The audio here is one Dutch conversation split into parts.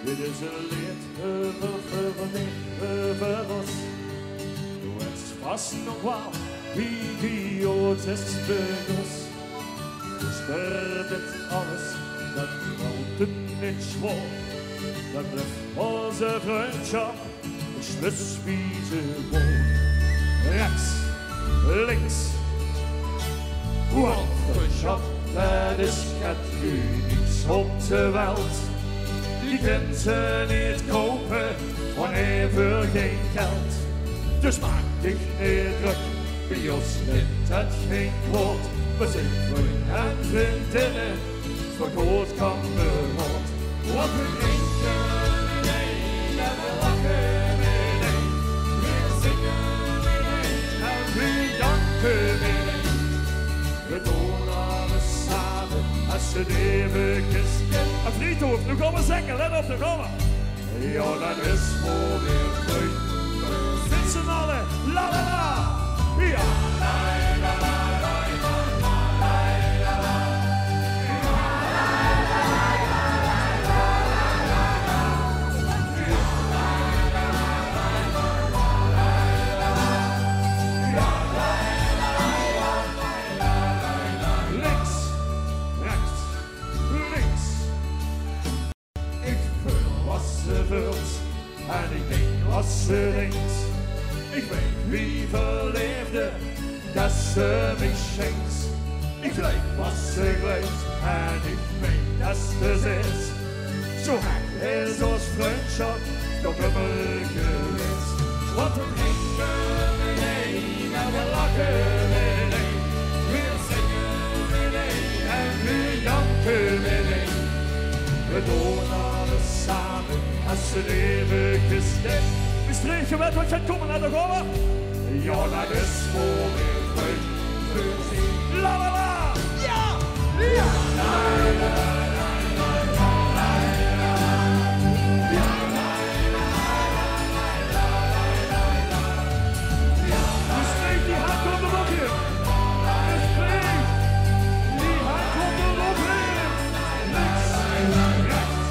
Dit is een lied over ons. Du wenst fast nog wel idiotisch benus. Du spurdet alles, dat wouden niet schwoor. Dan blijft onze vriendschap een schlusswiese woord. Rechts, links, want vriendschap, dat is het unieks op de wereld. Die kunt ze niet kopen van even geen geld. Dus maak dich niet druk, bij ons neemt het geen kwaad. We zijn vrienden en vriendinnen, verkocht kan behoord. Want we drinken met een en we lachen met een. We zingen met een en we danken met een. We doen alles samen als het eventjes kent. En Friedhof, nu gaan we zingen, let op, nu gaan we. Ja, dat is voor weer vreugd. Zit z'n allen, la la la. Ja, la la la. En ik denk wat ze denkt. Ik weet wie verleefde, dat ze mij schenkt. Ik lijk wat ze glijdt en ik weet dat ze zit. Zo hek is ons vriendschap nog immer geweest. Want we drinken met een en we lachen met een. We zingen met een en we janken met een. We doen alles samen als het eventjes net. We streken met wat gaat komen naar de gouden. Ja, dat is voor weer vreugd. La la la! Ja! Ja! La la la la la la la la. We streken die hand op de rokje. We streken die hand op de rokje. Links, rechts.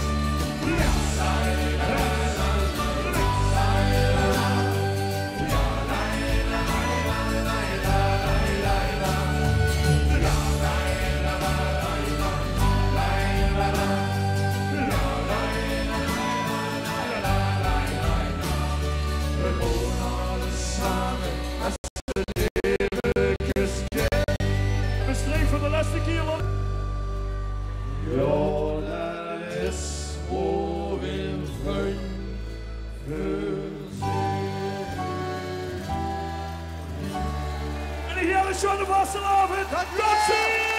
John de Vastelavond, tot ziens!